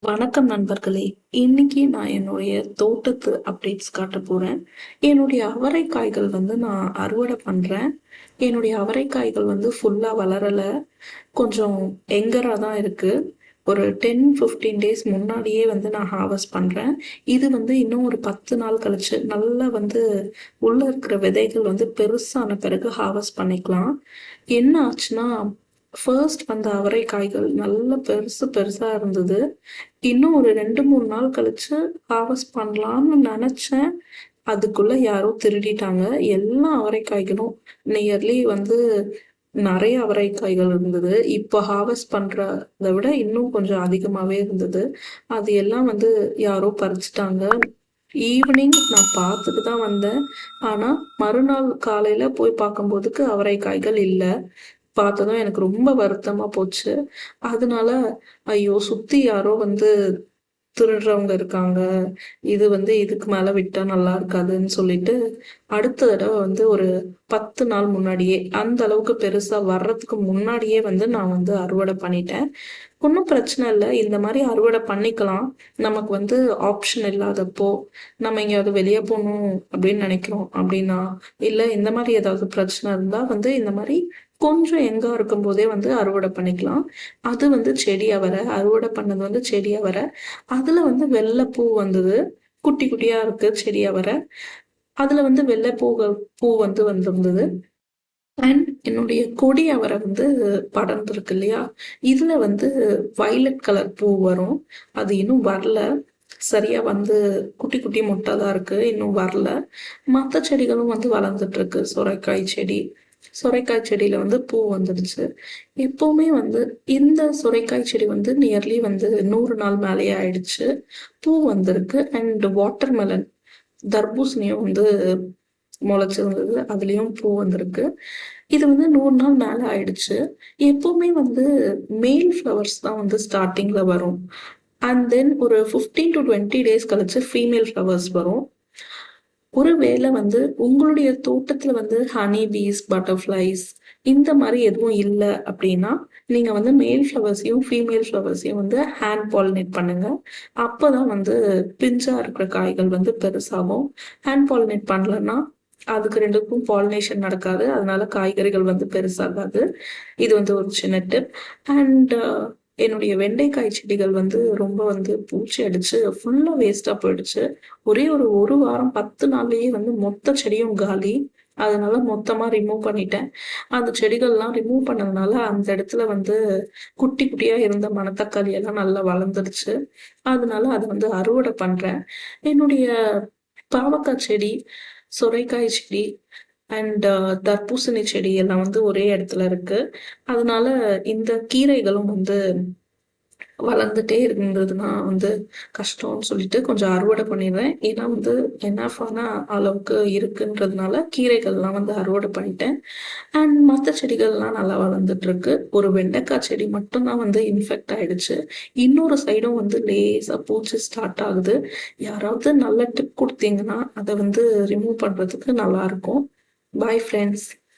வணக்கம் நண்பர்களே. இன்னைக்கு நான் என்னுடைய தோட்டத்து அப்டேட்ஸ் காட்ட போறேன். என்னுடைய அவரைக்காய்கள் நான் அறுவடை பண்றேன். என்னுடைய அவரைக்காய்கள் ஃபுல்லா வளரல. கொஞ்சம் எங்கரா தான் இருக்கு. ஒரு 10, 15 டேஸ் முன்னாடியே நான் ஹார்வெஸ்ட் பண்றேன். இது இன்னும் ஒரு 10 நாள் கழிச்சு நல்லா உள்ள இருக்கிற விதைகள் பெருசான பிறகு ஹார்வெஸ்ட் பண்ணிக்கலாம். என்ன ஆச்சுன்னா, ஃபர்ஸ்ட் வந்த அவரைக்காய்கள் நல்ல பெருசு பெருசா இருந்தது. இன்னும் ஒரு 2, 3 நாள் கழிச்சு ஹார்வெஸ்ட் பண்ணலாம்னு நெனச்சேன். அதுக்குள்ள யாரோ திருடிட்டாங்க. எல்லா அவரைக்காய்களும் நியர்லி நெறைய அவரைக்காய்கள் இருந்தது. இப்போ ஹார்வெஸ்ட் பண்றத விட இன்னும் கொஞ்சம் அதிகமாவே இருந்தது. அது எல்லாம் யாரோ பறிச்சுட்டாங்க. ஈவினிங் நான் பார்த்துட்டு தான் வந்தேன். ஆனா, மறுநாள் காலையில போய் பார்க்கும்போதுக்கு அவரைக்காய்கள் இல்ல. பார்த்ததும் எனக்கு ரொம்ப வருத்தமா போச்சு. அதனால, ஐயோ! சுத்தி யாரோ திருடுறவங்க இருக்காங்க. இது இதுக்கு மேல விட்டா நல்லா இருக்காதுன்னு சொல்லிட்டு, அடுத்த தடவ ஒரு 10 நாள் முன்னாடியே, அந்த அளவுக்கு பெருசா வர்றதுக்கு முன்னாடியே நான் அறுவடை பண்ணிட்டேன். ஒண்ணும் பிரச்சனை இல்ல. இந்த மாரி அறுவடை பண்ணிக்கலாம். நமக்கு ஆப்ஷன் இல்லாதப்போ, நம்ம எங்கேயாவது வெளிய போணும் அப்படின்னு நெனைக்கிறோம் அப்படின்னா, இல்ல இந்த மாரி ஏதாவது பிரச்சனை இருந்தா இந்த மாரி கொஞ்சம் எங்கா இருக்கும்போதே அறுவடை பண்ணிக்கலாம். அது செடி அவரை. அறுவடை பண்ணது செடி அவரை. அதுல வெள்ளை பூ வந்தது. குட்டி குட்டியா இருக்கு செடி அவரை. அதுல வெள்ளை பூ வந்திருந்தது. அண்ட் என்னுடைய கொடி அவரை படர்ந்திருக்கு இல்லையா? இதுல வயலட் கலர் பூ வரும். அது இன்னும் வரல. சரியா குட்டி குட்டி மொட்டா தான் இருக்கு. இன்னும் வரல. மத்த செடிகளும் வளர்ந்துட்டு இருக்கு. சொரைக்காய் செடி. சொரைக்காய் செடியில பூ வந்துடுச்சு. எப்பவுமே இந்த சொரைக்காய் செடி நியர்லி 100 நாள் மேலேயே ஆயிடுச்சு. பூ வந்திருக்கு. அண்ட் வாட்டர்மெலன் தர்பூசணியும் முளைச்சிருந்தது. அதுலயும் பூ வந்திருக்கு. இது 100 நாள் மேல ஆயிடுச்சு. எப்பவுமே மேல் ஃப்ளவர்ஸ் தான் ஸ்டார்டிங்ல வரும். அண்ட் தென் ஒரு 15 to 20 டேஸ் கழிச்சு ஃபீமேல் ஃப்ளவர்ஸ் வரும். ஒருவேளை உங்களுடைய தோட்டத்துல ஹனி பீஸ், பட்டர்ஃப்ளைஸ் இந்த மாதிரி எதுவும் இல்ல அப்படின்னா, நீங்க மேல் ஃப்ளவர்ஸையும், ஃபீமேல் ஃப்ளவர்ஸையும் ஹேண்ட் பாலினேட் பண்ணுங்க. அப்பதான் பிஞ்சா இருக்கிற காய்கள் பெருசாகும். ஹேண்ட் பாலினேட் பண்ணலன்னா, அதுக்கு 2க்கும் பாலினேஷன் நடக்காது. அதனால காய்கறிகள் பெருசாகாது. இது ஒரு சின்ன டிப். அண்ட் என்னுடைய வெண்டைக்காய் செடிகள் ரொம்ப பூச்சி அடிச்சு ஃபுல்லா வேஸ்டா போயிடுச்சு. ஒரே ஒரு வாரம் 10 நாள்லயே மொத்த செடியும் காலி. அதனால மொத்தமா ரிமூவ் பண்ணிட்டேன். அந்த செடிகள்லாம் ரிமூவ் பண்ணதுனால அந்த இடத்துல குட்டி குட்டியா இருந்த மணத்தக்காளி எல்லாம் நல்லா வளர்ந்துருச்சு. அதனால அத அறுவடை பண்றேன். என்னுடைய பாவக்காய் செடி, சொரைக்காய் செடி அண்ட் தர்பூசணி செடி எல்லாம் ஒரே இடத்துல இருக்கு. அதனால இந்த கீரைகளும் வளர்ந்துட்டே இருந்ததுன்னா கஷ்டம்னு சொல்லிட்டு கொஞ்சம் அறுவடை பண்ணிடுறேன். ஏன்னா என்னாஃபான அளவுக்கு இருக்குன்றதுனால கீரைகள்லாம் அறுவடை பண்ணிட்டேன். அண்ட் மற்ற செடிகள்லாம் நல்லா வளர்ந்துட்டு இருக்கு. ஒரு வெண்டைக்காய் செடி மட்டும் தான் இன்ஃபெக்ட் ஆயிடுச்சு. இன்னொரு சைடும் லேசா பூச்சி ஸ்டார்ட் ஆகுது. யாராவது நல்ல டிப் கொடுத்தீங்கன்னா அதை ரிமூவ் பண்றதுக்கு நல்லா இருக்கும். Bye friends.